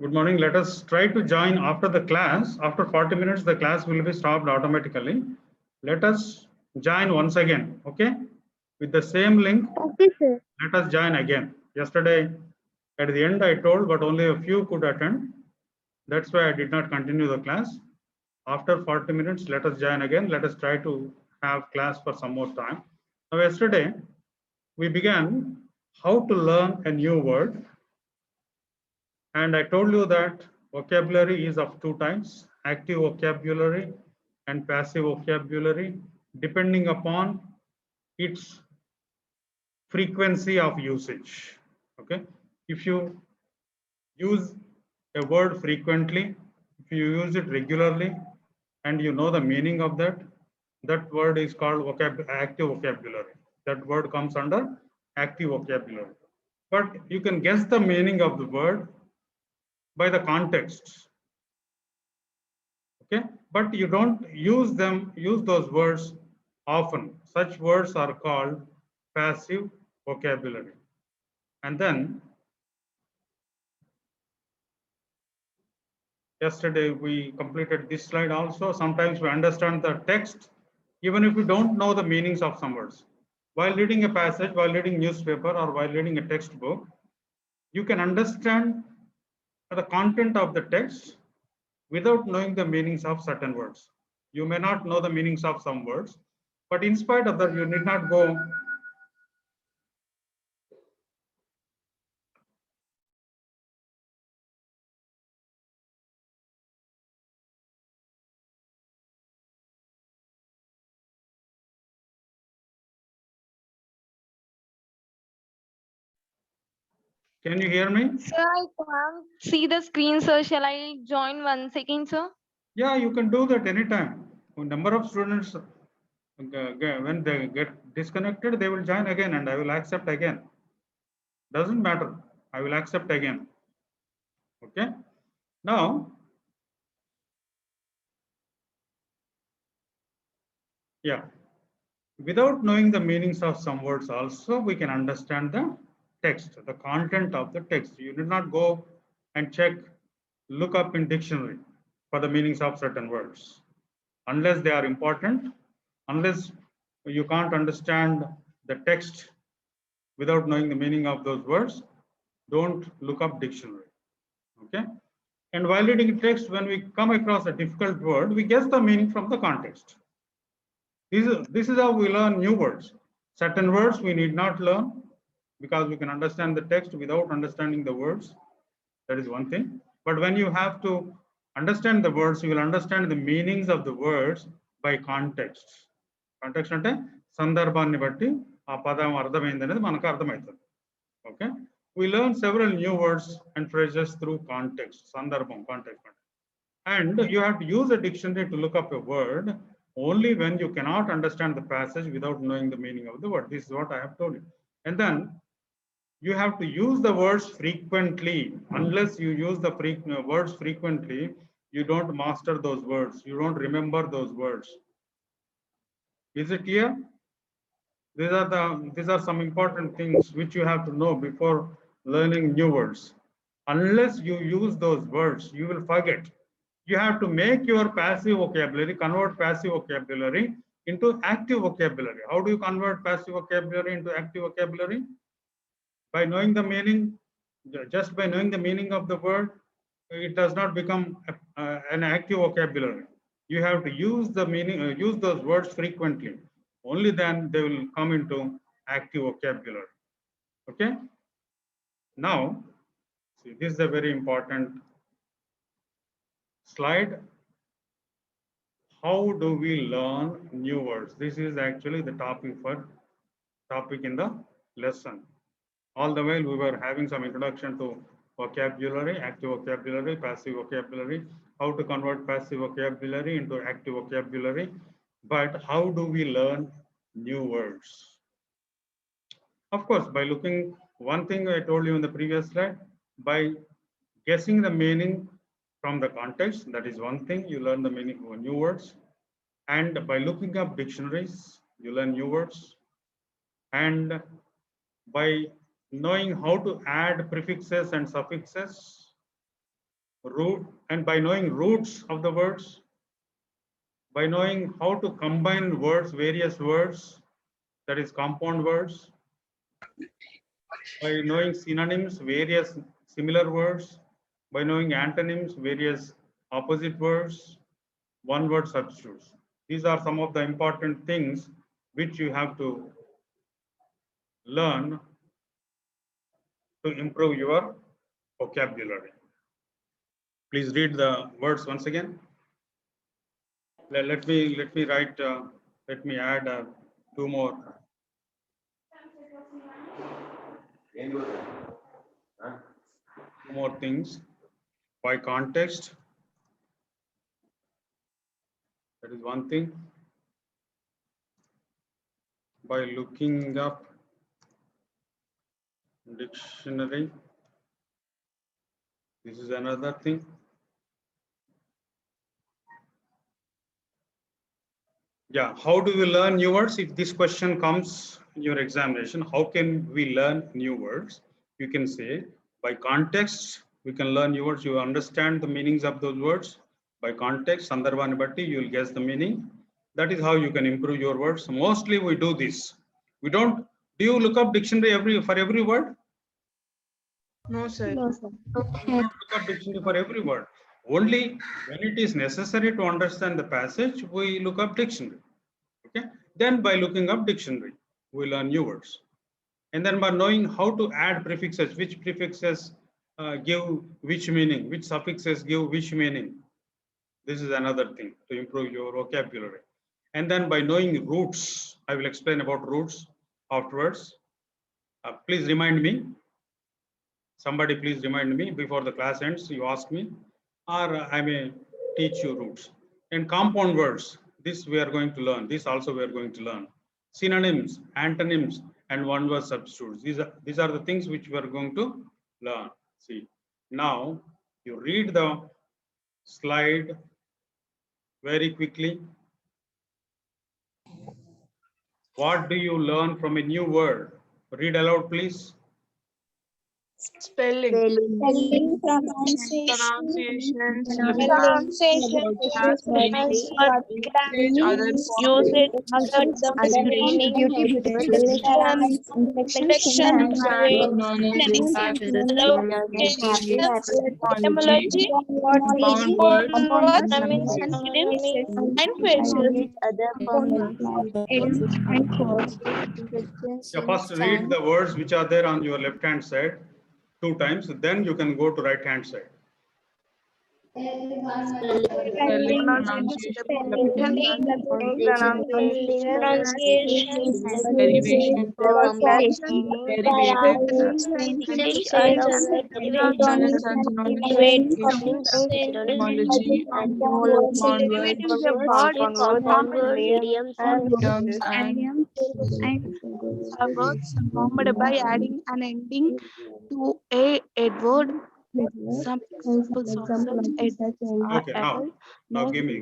Good morning. Let us try to join after the class. After 40 minutes, the class will be stopped automatically. Let us join once again, okay? With the same link, Okay, sir. let us join again. Yesterday, at the end, I told, but only a few could attend. That's why I did not continue the class. After 40 minutes, let us join again. Let us try to have class for some more time. Now, yesterday, we began how to learn a new word. And I told you that vocabulary is of two types, active vocabulary and passive vocabulary, depending upon its frequency of usage. Okay. If you use a word frequently, if you use it regularly, and you know the meaning of that, that word is called active vocabulary. That word comes under active vocabulary. But you can guess the meaning of the word by the context. Okay, but you don't use those words often. Such words are called passive vocabulary. And then yesterday we completed this slide also. Sometimes we understand the text even if we don't know the meanings of some words. While reading a passage, while reading newspaper, or while reading a textbook, you can understand the content of the text without knowing the meanings of certain words. You may not know the meanings of some words, but in spite of that, you need not go. Can you hear me? Sir, I can't see the screen, sir. Shall I join 1 second, sir? Yeah, you can do that anytime. A number of students, when they get disconnected, they will join again and I will accept again. Doesn't matter. I will accept again. Okay. Now, yeah, without knowing the meanings of some words also, we can understand the text, the content of the text. You did not go and look up in dictionary for the meanings of certain words. Unless they are important, unless you can't understand the text without knowing the meaning of those words, don't look up dictionary. Okay. And while reading text, when we come across a difficult word, we guess the meaning from the context. This is how we learn new words. Certain words we need not learn because we can understand the text without understanding the words. That is one thing. But when you have to understand the words, you will understand the meanings of the words by context. Context అంటే సందర్భాన్ని బట్టి ఆ పదం అర్థమైంది అనేది మనకు అర్థమవుతుంది. Okay. We learn several new words and phrases through context. సందర్భం, context. And you have to use a dictionary to look up a word only when you cannot understand the passage without knowing the meaning of the word. This is what I have told you. And then you have to use the words frequently. Unless you use the words frequently, you don't master those words. You don't remember those words. Is it clear? These are some important things which you have to know before learning new words. Unless you use those words, you will forget. You have to make your passive vocabulary, convert passive vocabulary into active vocabulary. How do you convert passive vocabulary into active vocabulary? By knowing the meaning, just by knowing the meaning of the word, it does not become an active vocabulary. You have to use the meaning, use those words frequently. Only then they will come into active vocabulary. Okay. Now, see, this is a very important slide. How do we learn new words? This is actually the topic in the lesson. All the while we were having some introduction to vocabulary, active vocabulary, passive vocabulary, how to convert passive vocabulary into active vocabulary. But how do we learn new words? Of course, by looking, one thing I told you in the previous slide, by guessing the meaning from the context, that is one thing, you learn the meaning of new words. And by looking up dictionaries, you learn new words. And by knowing how to add prefixes and suffixes, root, and by knowing roots of the words, by knowing how to combine words, various words, that is compound words, by knowing synonyms, various similar words, by knowing antonyms, various opposite words, one word substitutes. These are some of the important things which you have to learn to improve your vocabulary. Please read the words once again. Let me write. Let me add two more things. By context, that is one thing. By looking up dictionary, this is another thing. Yeah, how do we learn new words? If this question comes in your examination, how can we learn new words? You can say by context, we can learn new words. You understand the meanings of those words. By context, Sandarbhani Bhatti, you will guess the meaning. That is how you can improve your words. Mostly we do this. We don't, do you look up dictionary for every word? No, sir. No, sir. We don't look up dictionary for every word. Only when it is necessary to understand the passage, we look up dictionary. Okay. Then by looking up dictionary, we learn new words. And then by knowing how to add prefixes, which prefixes give which meaning, which suffixes give which meaning. This is another thing to improve your vocabulary. And then by knowing roots, I will explain about roots afterwards. Please remind me. Somebody please remind me before the class ends. You ask me, or I may teach you roots. And compound words, this we are going to learn. This also we are going to learn. Synonyms, antonyms, and one word substitutes. These are the things which we are going to learn. See, now you read the slide very quickly. What do you learn from a new word? Read aloud, please. Spelling. Spelling, Pronunciation. pronunciation, Usage, other meaning, protection, etymology, bound words, and phrases. Yeah, first read the words which are there on your left hand side 2 times, then you can go to right hand side. Spelling, derivation, etymology, and bound words, idioms, and Are words formed by adding an ending to a word. Some examples of such endings are Okay, apple, now nose, give me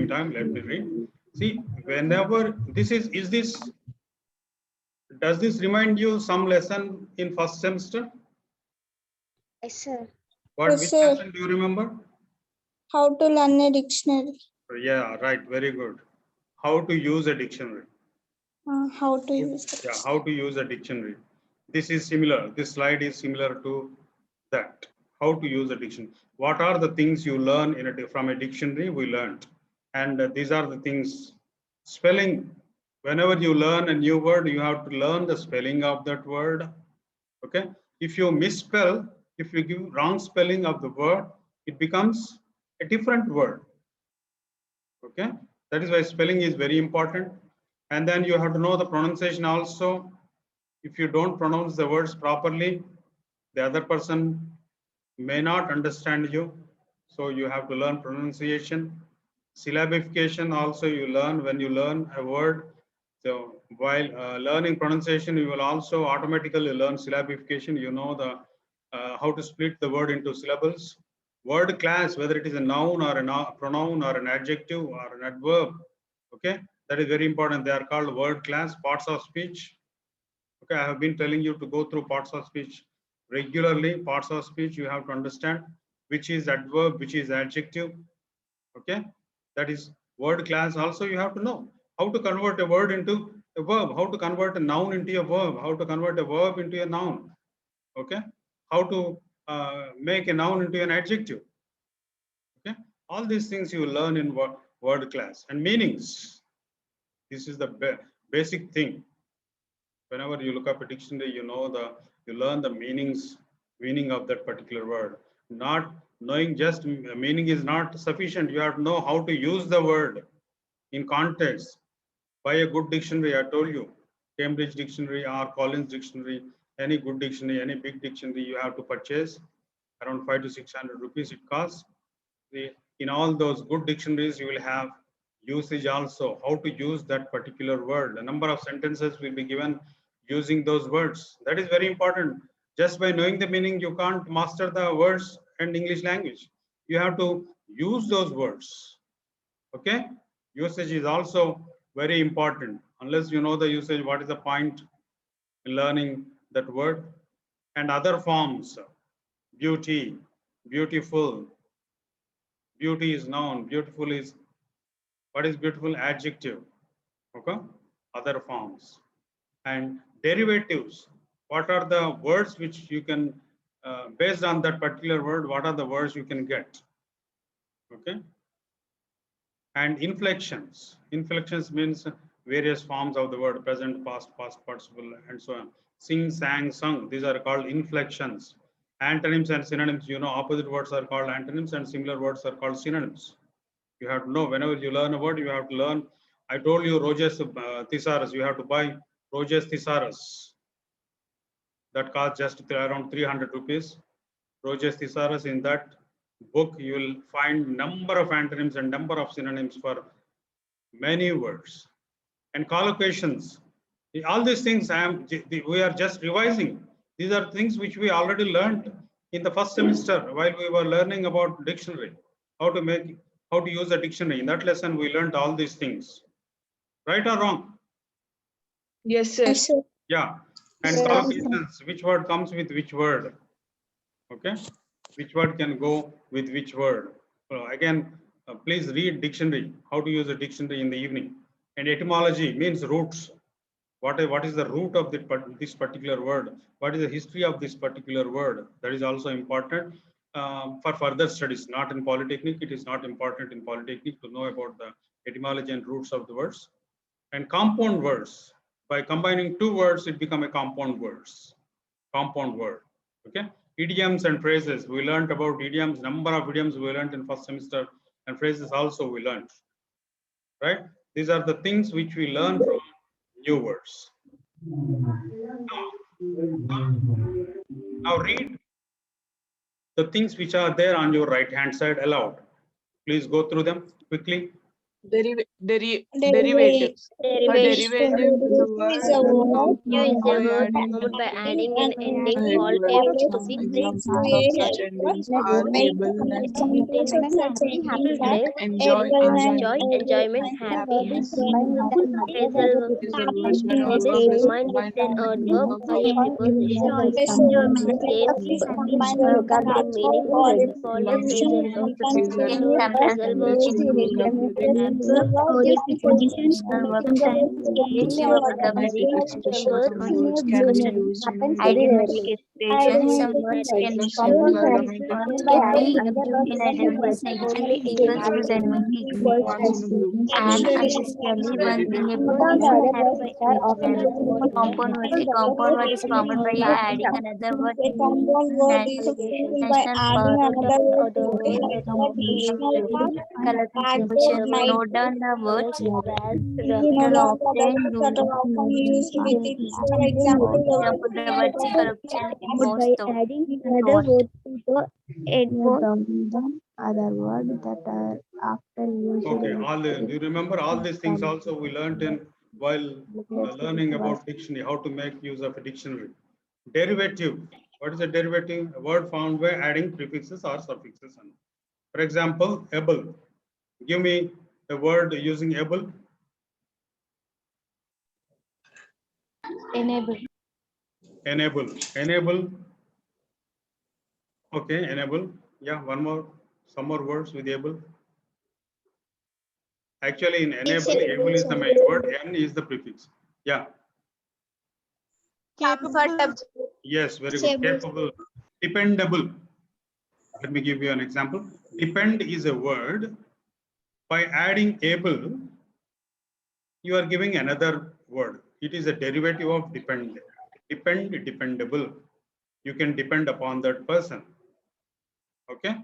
time, let me read. See, whenever this does this remind you some lesson in first semester? Yes, sir. Which lesson do you remember? How to learn a dictionary. Yeah, right, very good. How to use a dictionary. How to use it. Yeah, how to use a dictionary. This is similar. This slide is similar to that. How to use a dictionary. What are the things you learn from a dictionary? We learned. And these are the things. Spelling. Whenever you learn a new word, you have to learn the spelling of that word. Okay. If you misspell, if you give wrong spelling of the word, it becomes a different word. Okay. That is why spelling is very important. And then you have to know the pronunciation also. If you don't pronounce the words properly, the other person may not understand you. So you have to learn pronunciation. Syllabification also you learn when you learn a word. So while learning pronunciation, you will also automatically learn syllabification. You know the how to split the word into syllables. Word class, whether it is a noun or a pronoun or an adjective or an adverb. Okay, that is very important. They are called word class, parts of speech. Okay, I have been telling you to go through parts of speech regularly. Parts of speech you have to understand. which is adverb, which is adjective. Okay, that is word class. Also, you have to know how to convert a word into a verb, how to convert a noun into a verb, how to convert a verb into a noun. Okay, how to make a noun into an adjective. Okay, all these things you learn in word class. And meanings, this is the basic thing. Whenever you look up a dictionary, you learn the meaning of that particular word. Not knowing just meaning is not sufficient. You have to know how to use the word in context. Buy a good dictionary. I told you, Cambridge Dictionary or Collins Dictionary, any good dictionary, any big dictionary, you have to purchase around 500 to 600 rupees it costs. In all those good dictionaries, you will have usage also, how to use that particular word. The number of sentences will be given using those words. That is very important. Just by knowing the meaning, you can't master the words and English language. You have to use those words. Okay? Usage is also very important. Unless you know the usage, what is the point in learning that word? And other forms, beauty, beautiful. Beauty is noun, beautiful is, what is beautiful? Adjective. Okay, other forms. And derivatives, what are the words which you can based on that particular word, what are the words you can get? Okay, and inflections means various forms of the word, present, past, past participle, and so on. Sing, sang, sung, these are called inflections. Antonyms and synonyms, opposite words are called antonyms and similar words are called synonyms. You have to know, whenever you learn a word, you have to learn. I told you Rojas Thesaurus, you have to buy Rojas Thesaurus. That costs just around 300 rupees. Rojas Thesaurus, in that book, you will find number of antonyms and number of synonyms for many words. And collocations. All these things we are just revising. These are things which we already learned in the first semester while we were learning about dictionary, how to use a dictionary. In that lesson, we learned all these things. Right or wrong? Yes, sir. Yes, sir. Yeah. And Yes. collocations, which word comes with which word? Okay. Which word can go with which word? So again, please read dictionary, how to use a dictionary in the evening. And etymology means roots. What is the root of this particular word? What is the history of this particular word? That is also important for further studies. Not in Polytechnic. It is not important in Polytechnic to know about the etymology and roots of the words. And compound words. By combining two words, it becomes a compound words. Compound word. Okay. Idioms and phrases. We learned about idioms. Number of idioms we learned in first semester, and phrases also we learned. Right. These are the things which we learn from new words. Now read the things which are there on your right hand side aloud. Please go through them quickly. Derivatives. A derivative is a word Is a word Use a word adding formed by adding an an ending ending called a called prefix. examples of such endings are able, Prefix happy, happiness, enjoy, joy, enjoyment, happiness. Phrasal verb is a word when a is verb is combined with combined an with an adverb adverb by a preposition. Same combined regarding meaning is called a phrasal verb. phrasal So verb. phrasal verb Next, is we will look at adverb next we will look at expressions words and words can be used in idiomatic expressions, expressions are limited to three only English ones in a group. Adjective, A compound word is formed by adding another word to a dictionary term. Adverb might denote other words that are often used with it. For example, the word Okay, do you remember all these things also we learned in while learning about dictionary, how to make use of a dictionary. Derivative. What is a derivative? A word found by adding prefixes or suffixes. For example, able. Give me a word using able. enable, Enable. Enable. Okay, enable. Yeah, one more, some more words with able. Actually, in enable, able is the main word, N is the prefix. Yeah, Capable. yes, very good. Capable, dependable. Let me give you an example. Depend is a word. By adding able, you are giving another word. It is a derivative of depend. Depend, dependable. You can depend upon that person. Okay.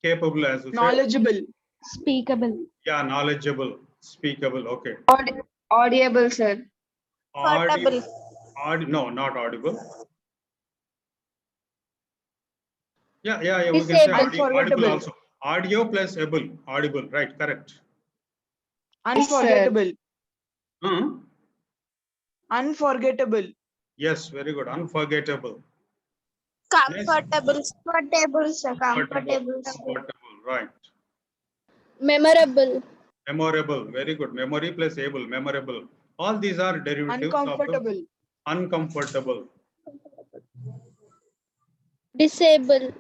Capable, as you said. Knowledgeable. Speakable. Yeah, knowledgeable, speakable. Okay. Audible, sir. Audible. No, not audible. Yeah, we can say audio, audible Unforgettable. also. Audio plus able, audible, right? Correct. Unforgettable. Hmm? Unforgettable. Yes, very good. Unforgettable. Comfortable, sir. Comfortable, right. Memorable. Memorable, very good. Memory plus able, memorable. All these are derivatives of the Uncomfortable. uncomfortable. Disable.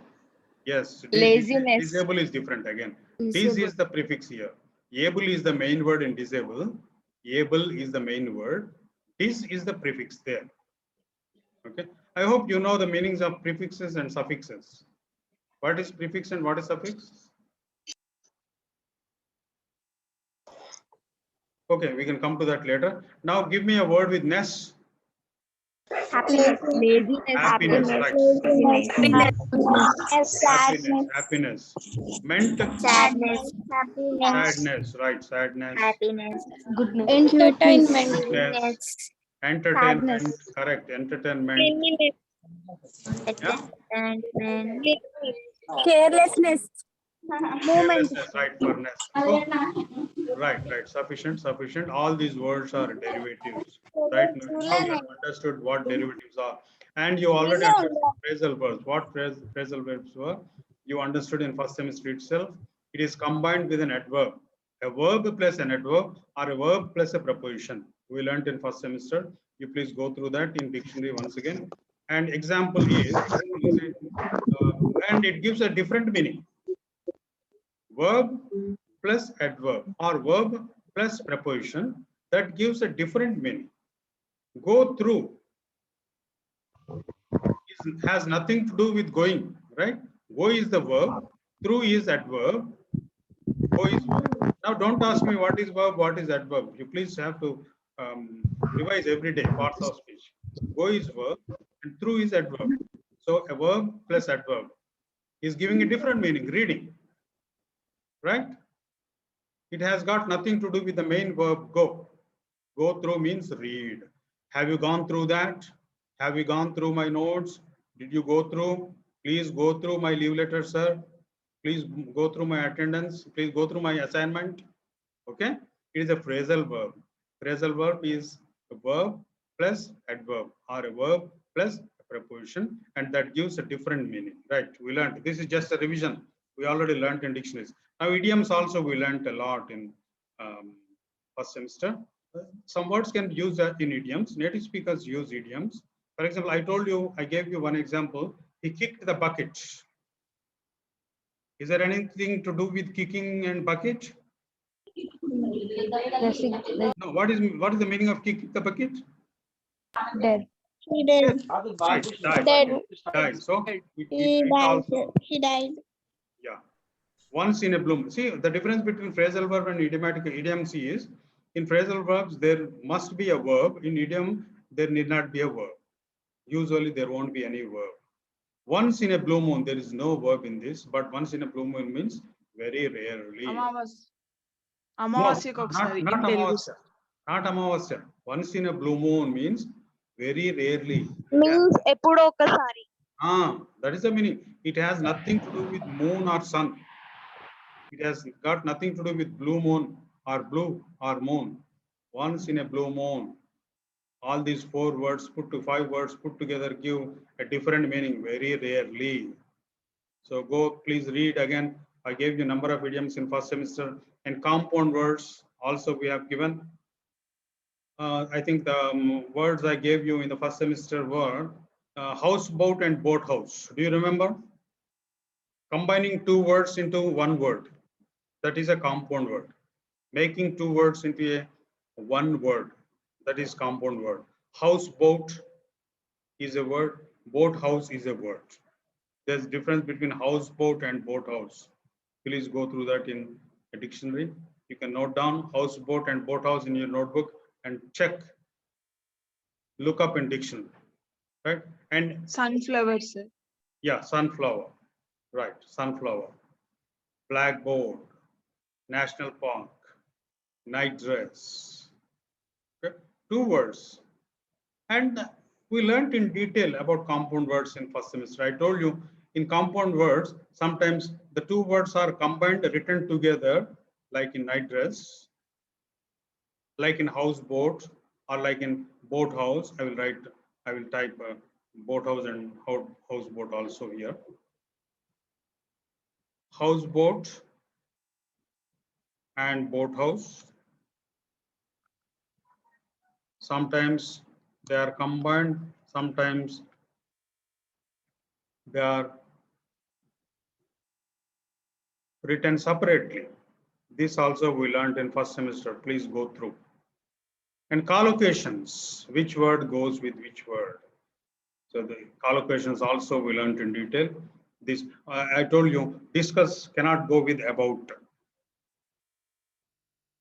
Yes, Laziness. disable is different again. This is the prefix here. Able is the main word in disable. Able is the main word. This is the prefix there. Okay. I hope you know the meanings of prefixes and suffixes. What is prefix and what is suffix? Okay, we can come to that later. Now give me a word with ness. Happiness. Laziness. Happiness, right. Happiness. Meant Sadness. sadness, right. Sadness. Happiness. Goodness. Entertainment. Cuteness. Entertainment, correct. Entertainment. Yeah. Entertainment. Carelessness. Carelessness, right. Furnace. So, right. Sufficient. All these words are derivatives. Right. Now you have understood what derivatives are. And you already understood phrasal verbs. What phrasal verbs were? You understood in first semester itself. It is combined with an adverb. A verb plus an adverb or a verb plus a preposition. We learned in first semester. You please go through that in dictionary once again. And example is, and it gives a different meaning. Verb plus adverb or verb plus preposition, that gives a different meaning. Go through has nothing to do with going, right? Go is the verb, through is adverb, go is verb. Now don't ask me what is verb, what is adverb. You please have to revise every day parts of speech. Go is verb and through is adverb. So a verb plus adverb is giving a different meaning, reading, right? It has got nothing to do with the main verb go. Go through means read. Have you gone through that? Have you gone through my notes? Did you go through? Please go through my leave letter, sir. Please go through my attendance. Please go through my assignment. Okay? It is a phrasal verb. Phrasal verb is a verb plus adverb or a verb plus a preposition, and that gives a different meaning. Right? We learned. This is just a revision. We already learned in dictionaries. Now, idioms also we learned a lot in first semester. Some words can be used in idioms. Native speakers use idioms. For example, I gave you one example. He kicked the bucket. Is there anything to do with kicking and bucket? No. What is the meaning of kick the bucket? Dead. He did. Right. Died. So it also, He died. yeah. Once in a bloom. See, the difference between phrasal verb and idiomatic idioms is, in phrasal verbs there must be a verb. In idiom there need not be a verb. Usually there won't be any verb. Once in a blue moon, there is no verb in this, but once in a blue moon means very rarely. అమావాస్యకు ఒకసారి in Telugu. Not Amavasya. Once in a blue moon means very rarely. Means ఎప్పుడో ఒకసారి. That is the meaning. It has nothing to do with moon or sun. It has got nothing to do with blue moon or blue or moon. Once in a blue moon. All these 4 words put to 5 words put together give a different meaning very rarely. So go, please read again. I gave you a number of idioms in first semester, and compound words also we have given. I think the words I gave you in the first semester were houseboat and boathouse. Do you remember? Combining two words into one word, that is a compound word. Making two words into a one word, that is compound word. Houseboat is a word, boathouse is a word. There's difference between houseboat and boathouse. Please go through that in a dictionary. You can note down houseboat and boathouse in your notebook and check, look up in dictionary, right? And Sunflower, sir. yeah, sunflower, right, sunflower. Blackboard, national park, night dress. Okay? Two words. And we learned in detail about compound words in first semester. I told you in compound words, sometimes the two words are combined, written together, like in night dress, like in houseboat, or like in boathouse. I will type boathouse and houseboat also here. Houseboat and boathouse. Sometimes they are combined, sometimes they are written separately. This also we learned in first semester. Please go through. And collocations, which word goes with which word. So the collocations also we learned in detail. This I told you, discuss cannot go with about.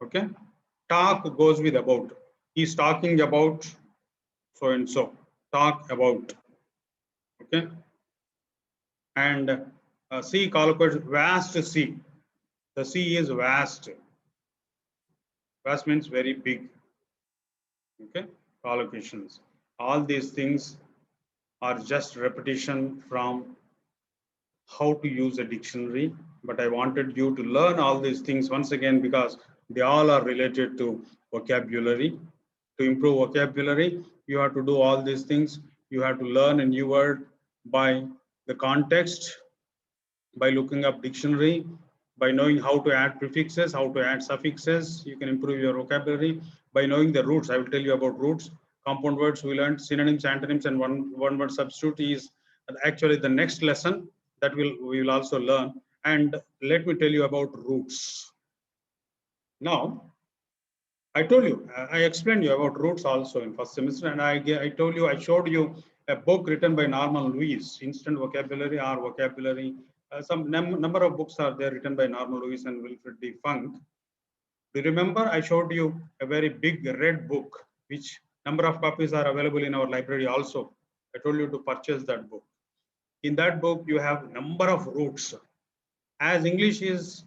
Okay, talk goes with about. He's talking about so and so. Talk about. Okay, and sea collocation, vast sea. The sea is vast. Vast means very big. Okay, collocations. All these things are just repetition from how to use a dictionary. But I wanted you to learn all these things once again because they all are related to vocabulary. To improve vocabulary, you have to do all these things. You have to learn a new word by the context, by looking up dictionary, by knowing how to add prefixes, how to add suffixes. You can improve your vocabulary by knowing the roots. I will tell you about roots. Compound words we learned, synonyms, antonyms, and one word substitute is actually the next lesson that we will also learn. And let me tell you about roots. Now, I told you, I explained you about roots also in first semester, and I told you, I showed you a book written by Norman Lewis, Instant Vocabulary or Vocabulary. Some number of books are there written by Norman Lewis and Wilfred D. Funk. Do you remember I showed you a very big red book, which number of copies are available in our library also. I told you to purchase that book. In that book, you have number of roots. As English has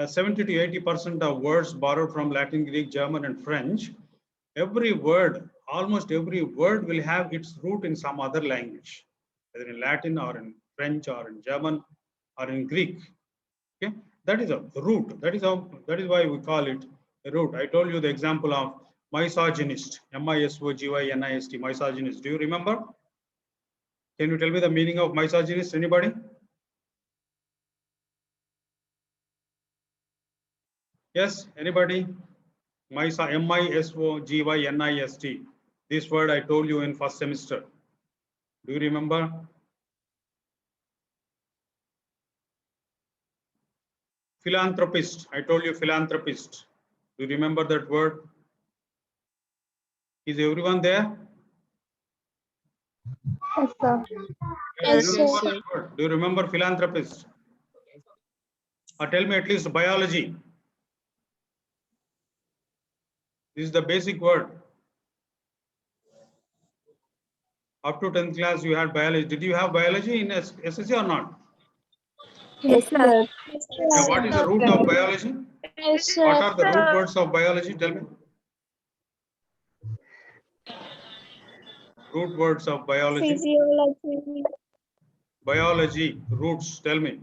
70 to 80% of words borrowed from Latin, Greek, German, and French. Every word, almost every word will have its root in some other language, whether in Latin or in French or in German or in Greek. Okay, that is a root. That is why we call it a root. I told you the example of misogynist, misogynist, misogynist. Do you remember? Can you tell me the meaning of misogynist? Anybody? Yes, anybody? misogynist. This word I told you in first semester. Do you remember? Philanthropist. I told you philanthropist. Do you remember that word? Is everyone there? Yes, sir. Yes, sir. Do you remember philanthropist? Or tell me at least biology. This is the basic word. Up to 10th class, you had biology. Did you have biology in SSC or not? Yes, sir. Yeah, what is the root of biology? Yes, What are the root words of biology? Tell me. Root words of biology. Physiology. Biology, roots, tell me.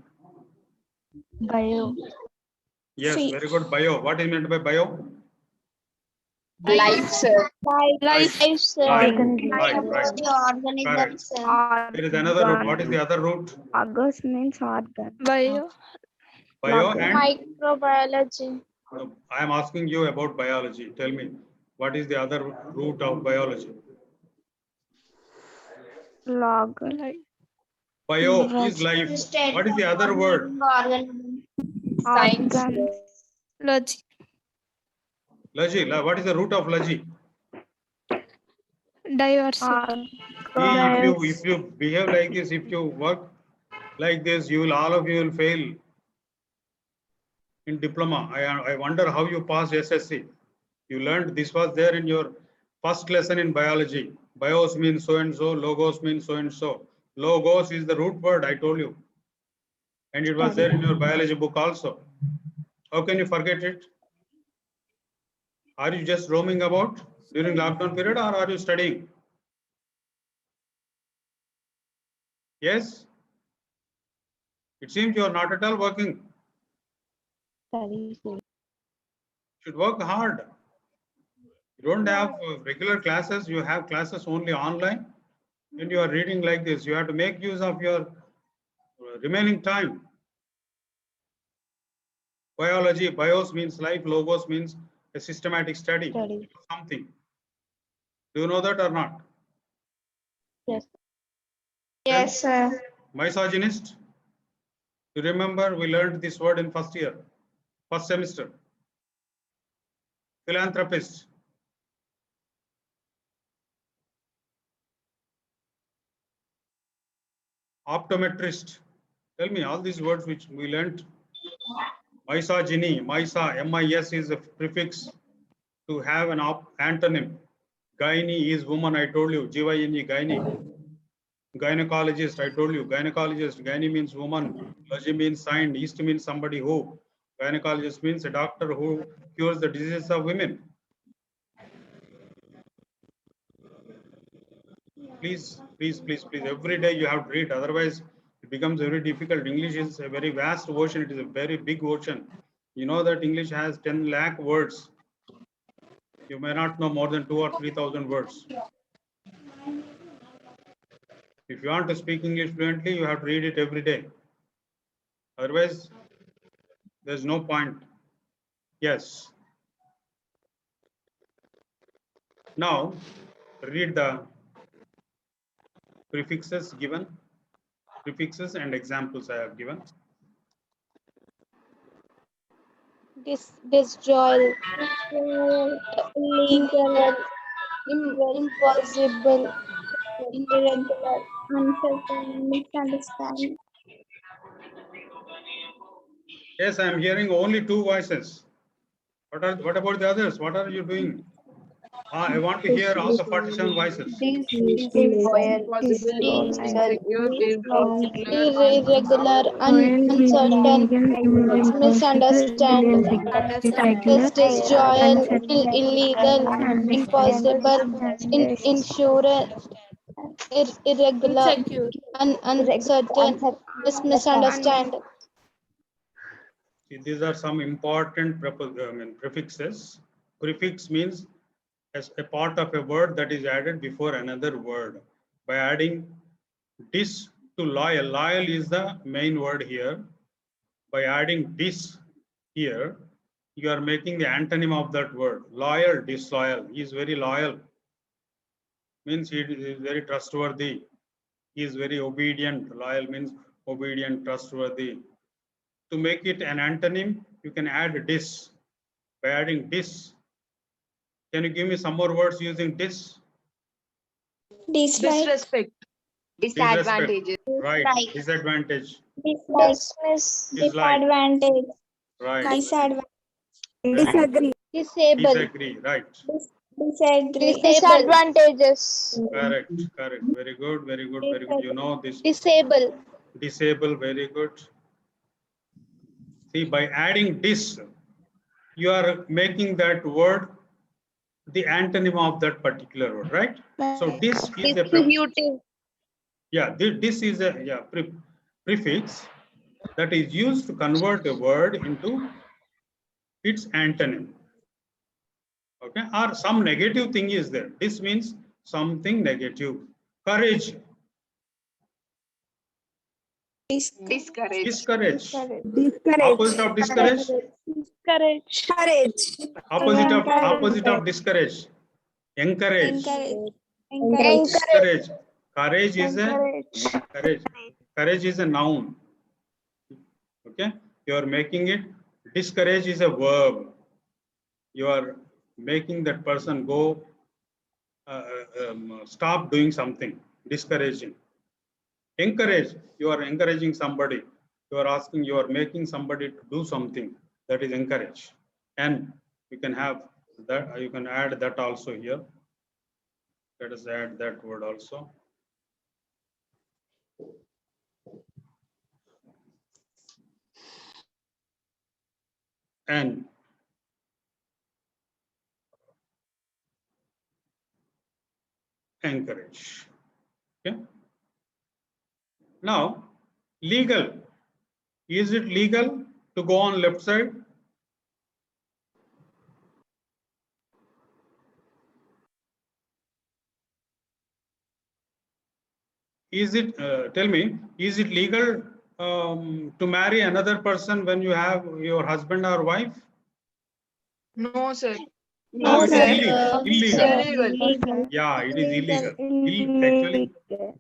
Bio. Yes, very good. Bio. What is meant by bio? Life, sir. Life, sir. Right. Organisms. Correct. There is another root. What is the other root? Organs means organ. Bio. Bio and Microbiology. no, I am asking you about biology. Tell me, what is the other root of biology? Log. Bio is life. What is the other word? Science. Logic. Laji. What is the root of laji? Diversity. If you behave like this, if you work like this, all of you will fail in diploma. I wonder how you passed SSC. You learned this was there in your first lesson in biology. Bios means so and so, logos means so and so. Logos is the root word, I told you. And it was there in your biology book also. How can you forget it? Are you just roaming about during lockdown period, or are you studying? Yes? It seems you are not at all working. Should work hard. You don't have regular classes, you have classes only online, and you are reading like this. You have to make use of your remaining time. Biology, bios means life, logos means a systematic study. Something. Do you know that or not? Yes, sir. Misogynist. You remember we learned this word in first year, first semester. Philanthropist. Optometrist. Tell me all these words which we learned. Misogyny, misa, M-I-S is a prefix to have an antonym. Gyne is woman, I told you. G-Y-N-E, gyne. Gynecologist, I told you. Gynecologist, gyne means woman. Logi means sign. East means somebody who. Gynecologist means a doctor who cures the diseases of women. Please, please, please, please. Every day you have to read. Otherwise, it becomes very difficult. English is a very vast ocean. It is a very big ocean. You know that English has 10 lakh words. You may not know more than 2,000 or 3,000 words. If you want to speak English fluently, you have to read it every day. Otherwise, there's no point. Yes. Now, read the prefixes given. Prefixes and examples I have given. Disjoint, illegal, impossible, irregular, uncertain, misunderstanding. Yes, I am hearing only 2 voices. What about the others? What are you doing? I want to hear all the 47 voices. Irregular, uncertain, misunderstand, disjoint, illegal, impossible, insurance, irregular, uncertain, misunderstand. These are some important prefixes. Prefix means as a part of a word that is added before another word. By adding dis to loyal, loyal is the main word here. By adding dis here, you are making the antonym of that word. Loyal, disloyal. He is very loyal. Means he is very trustworthy. He is very obedient. Loyal means obedient, trustworthy. To make it an antonym, you can add dis. By adding dis, can you give me some more words using dis? Dislike, Disrespect. Disadvantages. Right. Dislike. Disadvantage. dismiss, Dislike. disadvantage, Right. disadvantage, Disagree. disable, Disagree. Right. disagree, disadvantages, Correct. Correct. Very good. Very good. Very good. You know this. disable, Disable. Very good. See, by adding dis, you are making that word the antonym of that particular word, right? So dis is a distributive, this is a prefix that is used to convert a word into its antonym. Okay, or some negative thing is there. This means something negative. Courage. Discourage. Discourage. Discourage. Opposite of discourage. courage, Opposite of discourage. Encourage. encourage, Discourage. Courage is a courage. Courage is a noun. Okay, you are making it. Discourage is a verb. You are making that person go stop doing something. Discouraging. Encourage. You are encouraging somebody. You are asking. You are making somebody to do something. That is encourage. And you can have that. You can add that also here. Let us add that word also. And encourage. Okay. Now, legal. Is it legal to go on left side? Is it, tell me, is it legal to marry another person when you have your husband or wife? No, sir. No, it is sir. illegal. Illegal. Illegal. Yeah, it is illegal. Actually,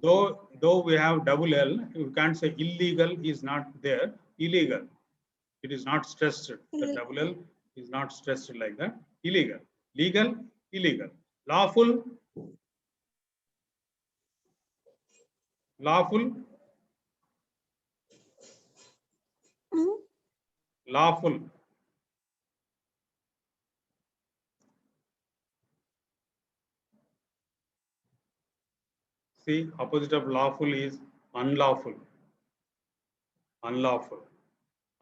though we have double L, you can't say illegal is not there. Illegal. It is not stressed. The double L is not stressed like that. Illegal. Legal, illegal. Lawful. Lawful. Lawful. See, opposite of lawful is unlawful. Unlawful.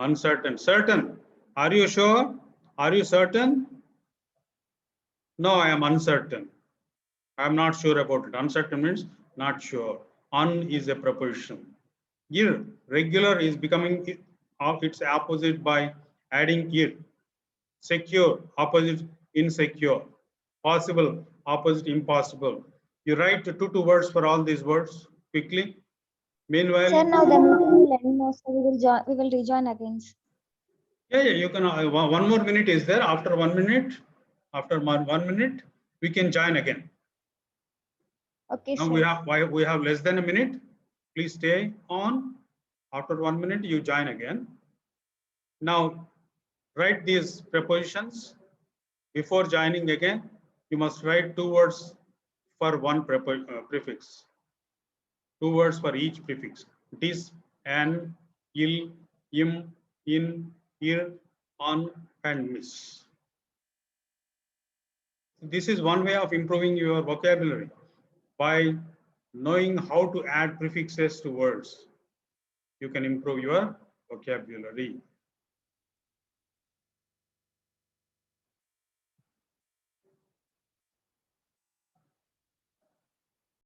Uncertain. Certain. Are you sure? Are you certain? No, I am uncertain. I am not sure about it. Uncertain means not sure. Un is a preposition. Irregular is becoming its opposite by adding ir. Secure, opposite insecure. Possible, opposite impossible. You write two words for all these words quickly. Meanwhile, Sir, now the meeting will end now, so we will rejoin again. yeah, you can. One more minute is there. After 1 minute, after 1 minute, we can join again. Okay, Now sir. we have less than a minute. Please stay on. After 1 minute, you join again. Now, write these prepositions. Before joining again, you must write 2 words for one prefix. 2 words for each prefix. Dis, an, il, im, in, ir, on, and miss. This is one way of improving your vocabulary by knowing how to add prefixes to words. You can improve your vocabulary.